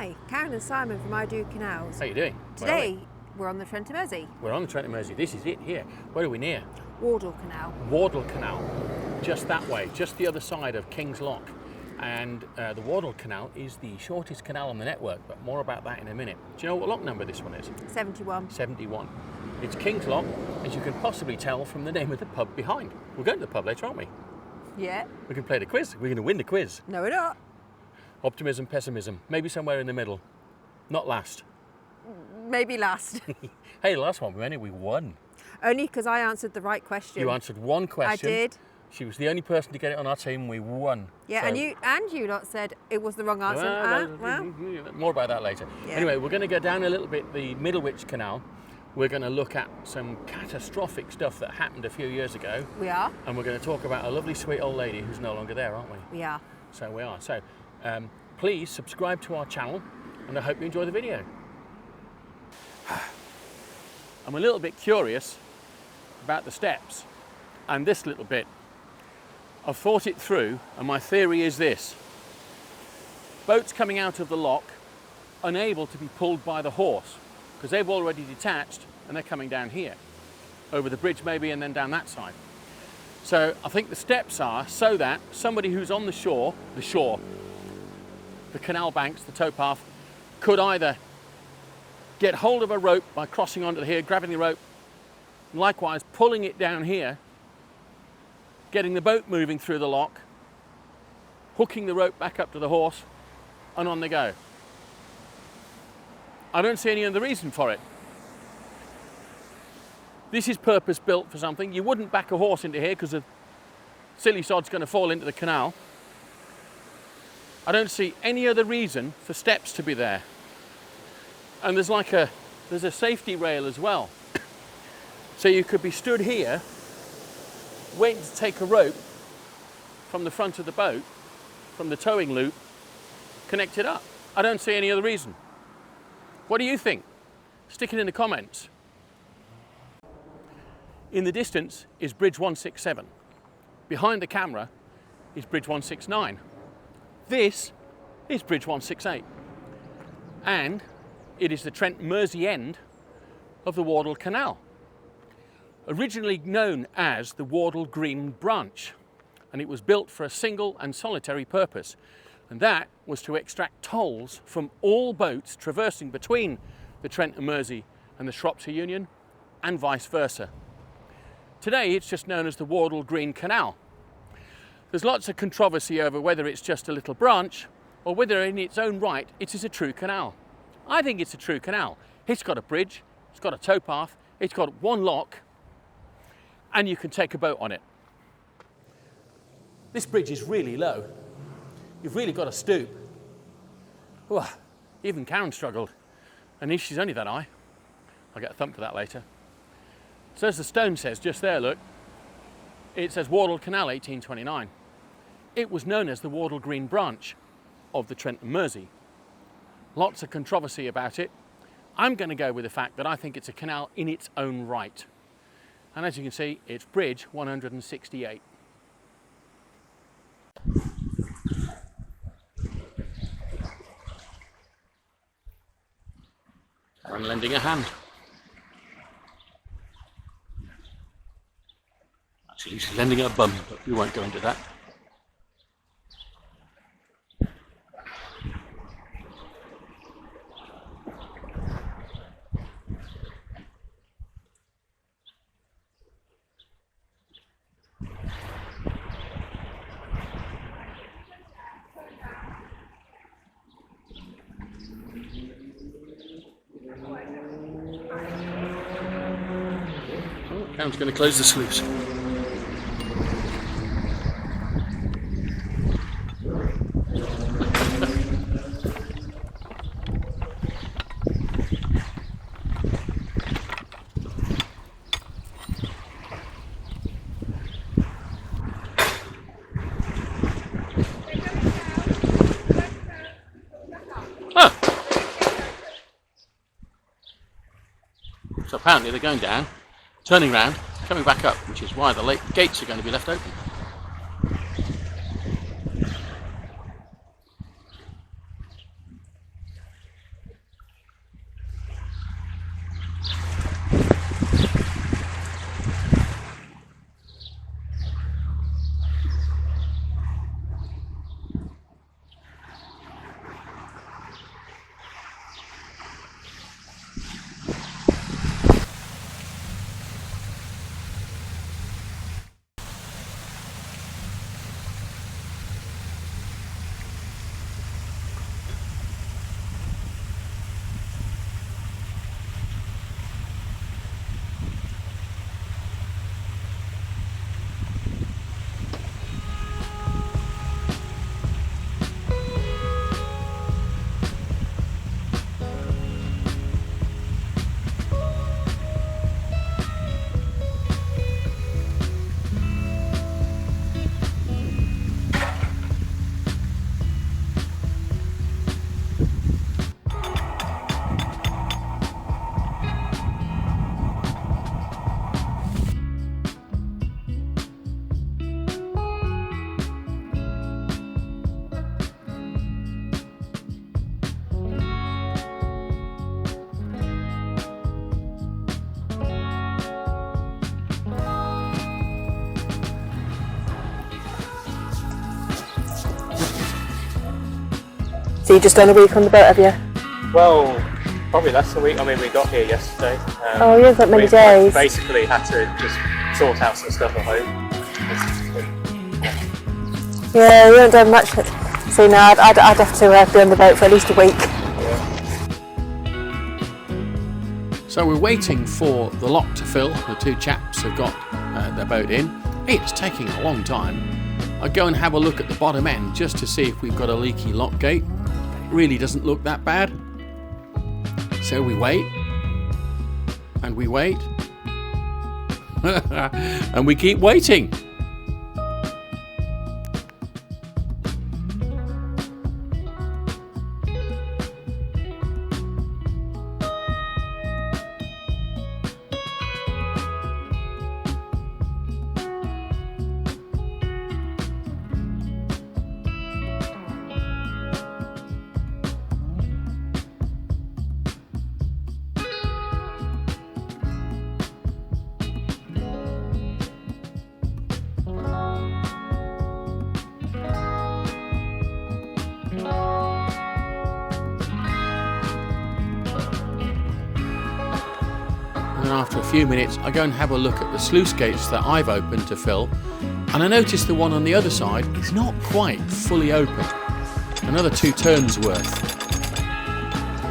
Hi, Karen and Simon from I Do Canals. How you doing? Today we're on the Trent and Mersey. We're on the Trent and Mersey. This is it here. Where are we near? Wardle Canal. Wardle Canal. Just that way, just the other side of King's Lock. And the Wardle Canal is the shortest canal on the network, but more about that in a minute. Do you know what lock number this one is? 71. 71. It's King's Lock, as you can possibly tell from the name of the pub behind. We're going to the pub later, aren't we? Yeah. We can play the quiz. We're going to win the quiz. No, we're not. Optimism, pessimism, maybe somewhere in the middle. Not last. Maybe last. Hey, the last one we won. Only because I answered the right question. You answered one question. I did. She was the only person to get it on our team. We won. Yeah, So- and you lot said it was the wrong answer. Well. More about that later. Yeah. Anyway, we're going to go down a little bit the Middlewich Canal. We're going to look at some catastrophic stuff that happened a few years ago. We are. And we're going to talk about a lovely, sweet old lady who's no longer there, aren't we? We are. So we are. So please subscribe to our channel, and I hope you enjoy the video. I'm a little bit curious about the steps and this little bit. I've thought it through, and my theory is this. Boats coming out of the lock, unable to be pulled by the horse, because they've already detached and they're coming down here, over the bridge maybe, and then down that side. So I think the steps are so that somebody who's on the shore, the canal banks, the towpath, could either get hold of a rope by crossing onto here, grabbing the rope, and likewise pulling it down here, getting the boat moving through the lock, hooking the rope back up to the horse, and on they go. I don't see any other reason for it. This is purpose built for something. You wouldn't back a horse into here because the silly sod's going to fall into the canal. I don't see any other reason for steps to be there. And there's a safety rail as well. So you could be stood here waiting to take a rope from the front of the boat, from the towing loop, connect it up. I don't see any other reason. What do you think? Stick it in the comments. In the distance is Bridge 167. Behind the camera is Bridge 169. This is Bridge 168. And it is the Trent Mersey end of the Wardle Canal. Originally known as the Wardle Green Branch, and it was built for a single and solitary purpose, and that was to extract tolls from all boats traversing between the Trent and Mersey and the Shropshire Union, and vice versa. Today it's just known as the Wardle Green Canal. There's lots of controversy over whether it's just a little branch or whether in its own right it is a true canal. I think it's a true canal. It's got a bridge, it's got a towpath, it's got one lock, and you can take a boat on it. This bridge is really low. You've really got to stoop. Oh, even Karen struggled. And she's only that high. I'll get a thump for that later. So as the stone says, just there, look, it says Wardle Canal 1829. It was known as the Wardle Green Branch of the Trent and Mersey. Lots of controversy about it. I'm going to go with the fact that I think it's a canal in its own right. And as you can see, it's Bridge 168. I'm lending a hand. Actually, she's lending her bum, but we won't go into that. Karen's going to close the sluice. So apparently they're going down, turning round, coming back up, which is why the gates are going to be left open. So you just done a week on the boat, have you? Well, probably less than a week. I mean, we got here yesterday. Oh, you haven't got many we days. Basically had to just sort out some stuff at home. Yeah, we haven't done much. So no, I'd have to be on the boat for at least a week. So we're waiting for the lock to fill. The two chaps have got their boat in. It's taking a long time. I go and have a look at the bottom end just to see if we've got a leaky lock gate. It really doesn't look that bad. So we wait, and we wait, and we keep waiting. And after a few minutes, I go and have a look at the sluice gates that I've opened to fill, and I notice the one on the other side is not quite fully open. Another 2 turns worth.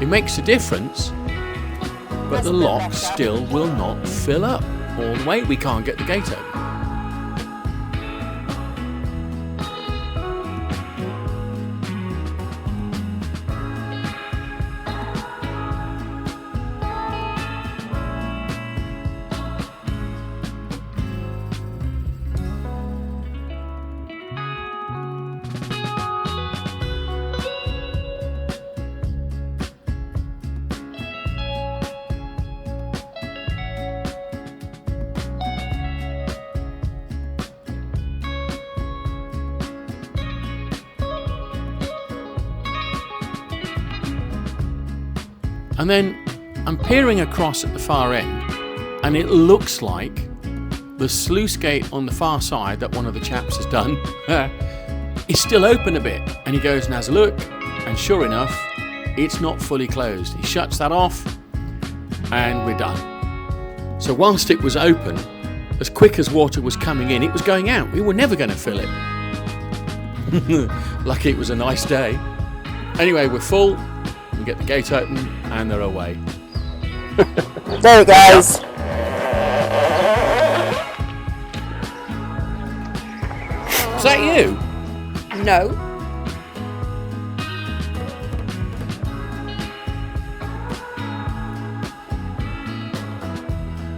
It makes a difference, but the lock still will not fill up all the way. We can't get the gate open. And then I'm peering across at the far end, and it looks like the sluice gate on the far side that one of the chaps has done is still open a bit. And he goes and has a look, and sure enough, it's not fully closed. He shuts that off, and we're done. So whilst it was open, as quick as water was coming in, it was going out. We were never going to fill it. Lucky it was a nice day. Anyway, we're full. We get the gate open and they're away. There it goes. Is that you? No.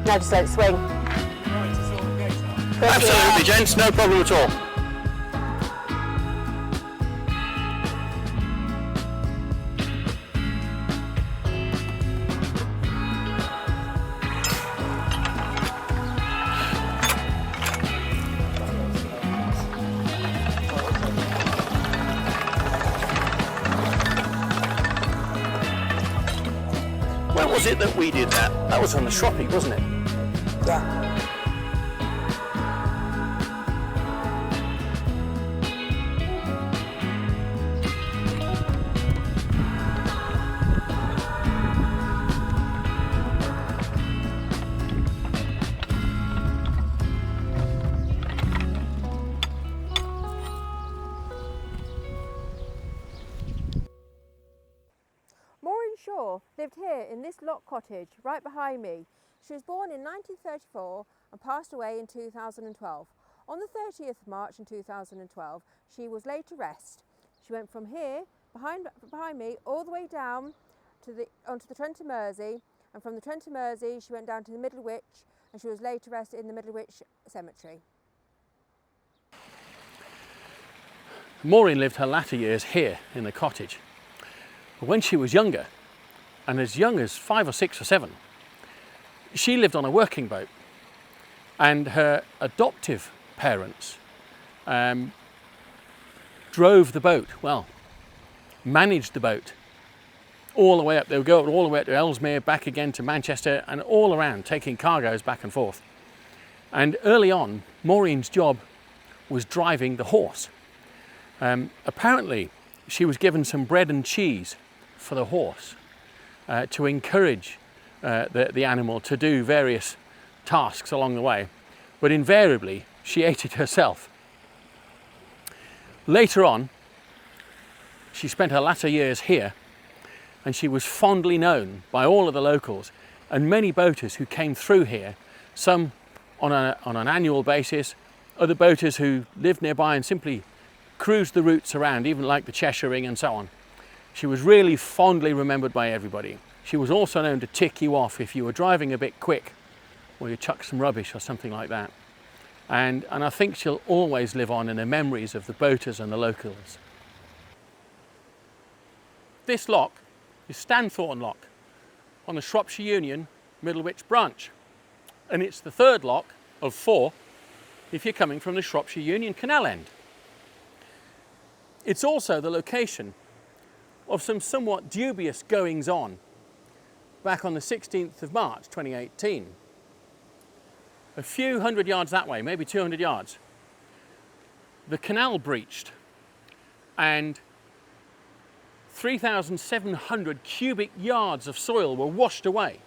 Now just let it swing. Absolutely, gents, no problem at all. When was it that we did that? That was on the Shroppy, wasn't it? Yeah. Maureen lived here in this lock cottage right behind me. She was born in 1934 and passed away in 2012. On the 30th of March in 2012, she was laid to rest. She went from here, behind me, all the way down to onto the Trent Mersey, and from the Trent Mersey she went down to the Middlewich, and she was laid to rest in the Middlewich cemetery. Maureen lived her latter years here in the cottage. But when she was younger, and as young as 5 or 6 or 7, she lived on a working boat, and her adoptive parents drove the boat, well, managed the boat all the way up. They would go all the way up to Ellesmere, back again to Manchester, and all around, taking cargoes back and forth. And early on, Maureen's job was driving the horse. Apparently, she was given some bread and cheese for the horse to encourage the animal to do various tasks along the way, but invariably she ate it herself. Later on, she spent her latter years here, and she was fondly known by all of the locals and many boaters who came through here, some on an annual basis, other boaters who lived nearby and simply cruised the routes around, even like the Cheshire Ring and so on. She was really fondly remembered by everybody. She was also known to tick you off if you were driving a bit quick or you chucked some rubbish or something like that. And I think she'll always live on in the memories of the boaters and the locals. This lock is Stanthorn Lock on the Shropshire Union Middlewich branch, and it's the third lock of 4 if you're coming from the Shropshire Union Canal end. It's also the location of some somewhat dubious goings on back on the 16th of March 2018. A few hundred yards that way, maybe 200 yards, the canal breached and 3,700 cubic yards of soil were washed away,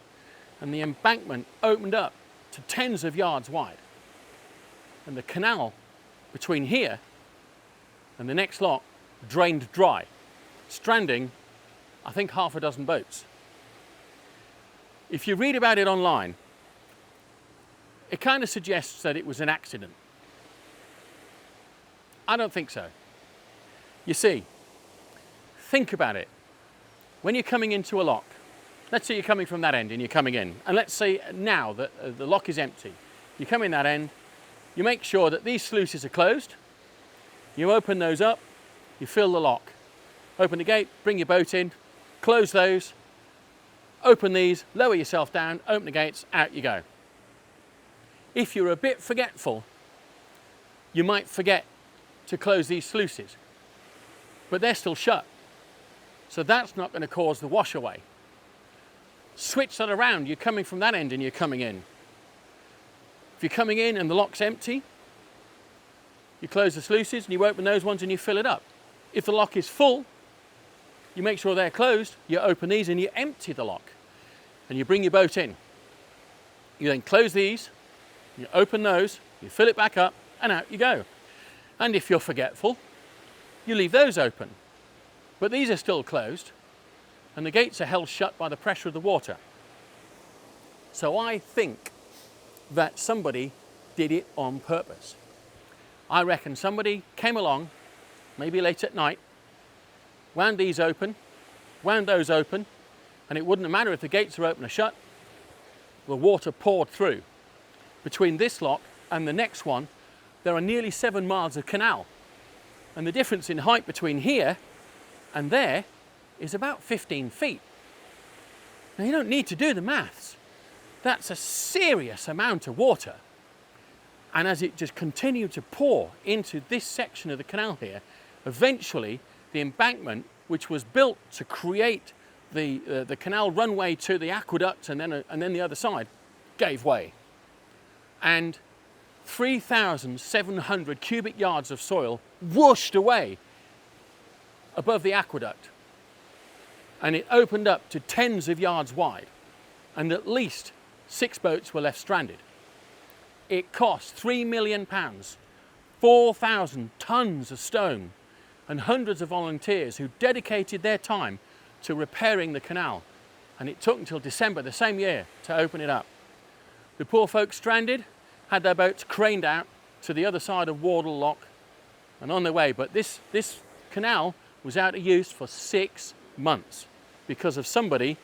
and the embankment opened up to tens of yards wide. And the canal between here and the next lock drained dry, stranding, I think, half a dozen boats. If you read about it online, it kind of suggests that it was an accident. I don't think so. You see, think about it. When you're coming into a lock, let's say you're coming from that end and you're coming in, and let's say now that the lock is empty. You come in that end, you make sure that these sluices are closed, you open those up, you fill the lock. Open the gate, bring your boat in, close those, open these, lower yourself down, open the gates, out you go. If you're a bit forgetful, you might forget to close these sluices, but they're still shut. So that's not going to cause the wash away. Switch that around, you're coming from that end and you're coming in. If you're coming in and the lock's empty, you close the sluices and you open those ones and you fill it up. If the lock is full, you make sure they're closed, you open these and you empty the lock and you bring your boat in. You then close these, you open those, you fill it back up and out you go. And if you're forgetful, you leave those open. But these are still closed and the gates are held shut by the pressure of the water. So I think that somebody did it on purpose. I reckon somebody came along, maybe late at night, wound these open, wound those open, and it wouldn't matter if the gates are open or shut, the water poured through. Between this lock and the next one, there are nearly 7 miles of canal. And the difference in height between here and there is about 15 feet. Now you don't need to do the maths. That's a serious amount of water. And as it just continued to pour into this section of the canal here, eventually the embankment, which was built to create the canal runway to the aqueduct and then the other side, gave way. And 3,700 cubic yards of soil whooshed away above the aqueduct. And it opened up to tens of yards wide, and at least 6 boats were left stranded. It cost £3 million, 4,000 tons of stone, and hundreds of volunteers who dedicated their time to repairing the canal. And it took until December the same year to open it up. The poor folks stranded had their boats craned out to the other side of Wardle Lock and on their way. But this canal was out of use for 6 months because of somebody.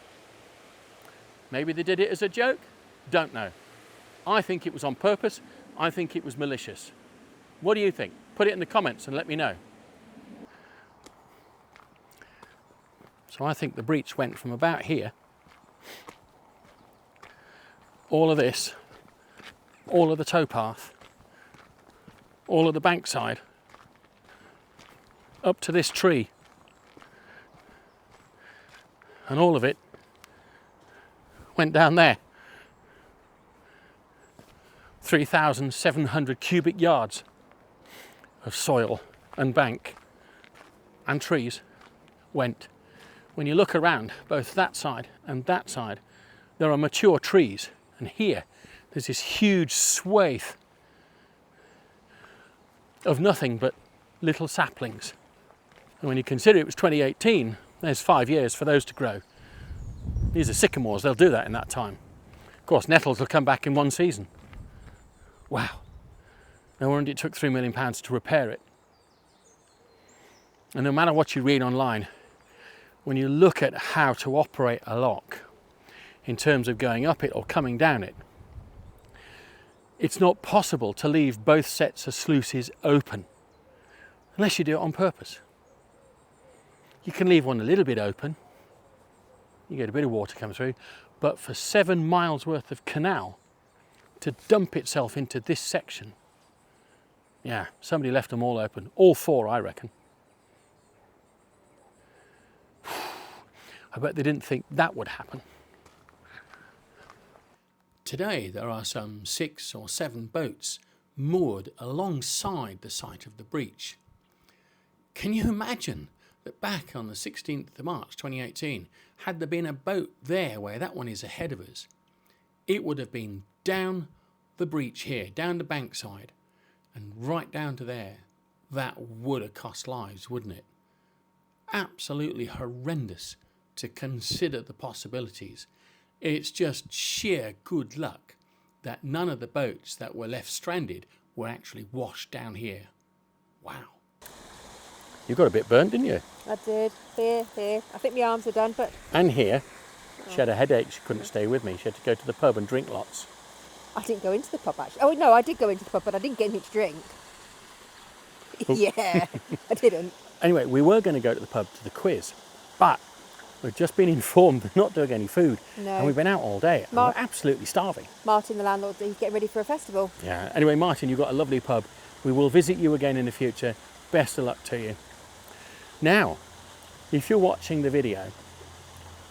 Maybe they did it as a joke, don't know. I think it was on purpose. I think it was malicious. What do you think? Put it in the comments and let me know. So I think the breach went from about here, all of this, all of the towpath, all of the bankside, up to this tree, and all of it went down there. 3,700 cubic yards of soil and bank and trees. went. When you look around, both that side and that side, there are mature trees. And here, there's this huge swathe of nothing but little saplings. And when you consider it was 2018, there's 5 years for those to grow. These are sycamores, they'll do that in that time. Of course, nettles will come back in one season. Wow. No wonder it took £3 million to repair it. And no matter what you read online, when you look at how to operate a lock in terms of going up it or coming down it, it's not possible to leave both sets of sluices open unless you do it on purpose. You can leave one a little bit open, you get a bit of water come through, but for 7 miles worth of canal to dump itself into this section, yeah, somebody left them all open, all 4 I reckon. I bet they didn't think that would happen. Today there are some 6 or 7 boats moored alongside the site of the breach. Can you imagine that back on the 16th of March 2018, had there been a boat there where that one is ahead of us, it would have been down the breach here, down the bankside, and right down to there. That would have cost lives, wouldn't it? Absolutely horrendous to consider the possibilities. It's just sheer good luck that none of the boats that were left stranded were actually washed down here. Wow. You got a bit burnt, didn't you? I did. Here. I think my arms are done, but... And here. She had a headache, she couldn't stay with me. She had to go to the pub and drink lots. I didn't go into the pub, actually. Oh, no, I did go into the pub, but I didn't get anything to drink. Yeah, I didn't. Anyway, we were going to go to the pub to the quiz, but we've just been informed they're not doing any food. No. And we've been out all day and we're absolutely starving. Martin, the landlord, he's getting ready for a festival. Yeah. Anyway, Martin, you've got a lovely pub. We will visit you again in the future. Best of luck to you. Now, if you're watching the video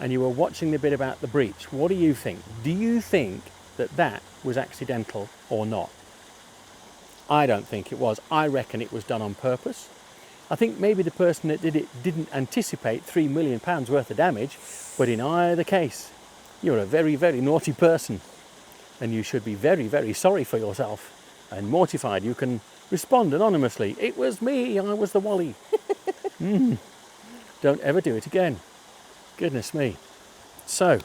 and you were watching the bit about the breach, what do you think? Do you think that that was accidental or not? I don't think it was. I reckon it was done on purpose. I think maybe the person that did it didn't anticipate £3 million worth of damage, but in either case, you're a very, very naughty person and you should be very, very sorry for yourself and mortified. You can respond anonymously. It was me, I was the Wally. Don't ever do it again. Goodness me. So,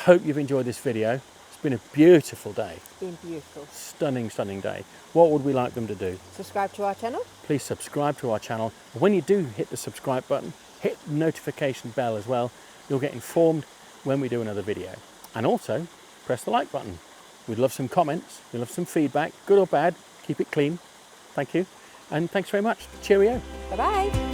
hope you've enjoyed this video. It's been a beautiful day. It's been beautiful. Stunning, stunning day. What would we like them to do? Subscribe to our channel. Please subscribe to our channel. When you do hit the subscribe button, hit the notification bell as well. You'll get informed when we do another video. And also, press the like button. We'd love some comments. We'd love some feedback, good or bad. Keep it clean. Thank you. And thanks very much. Cheerio. Bye-bye.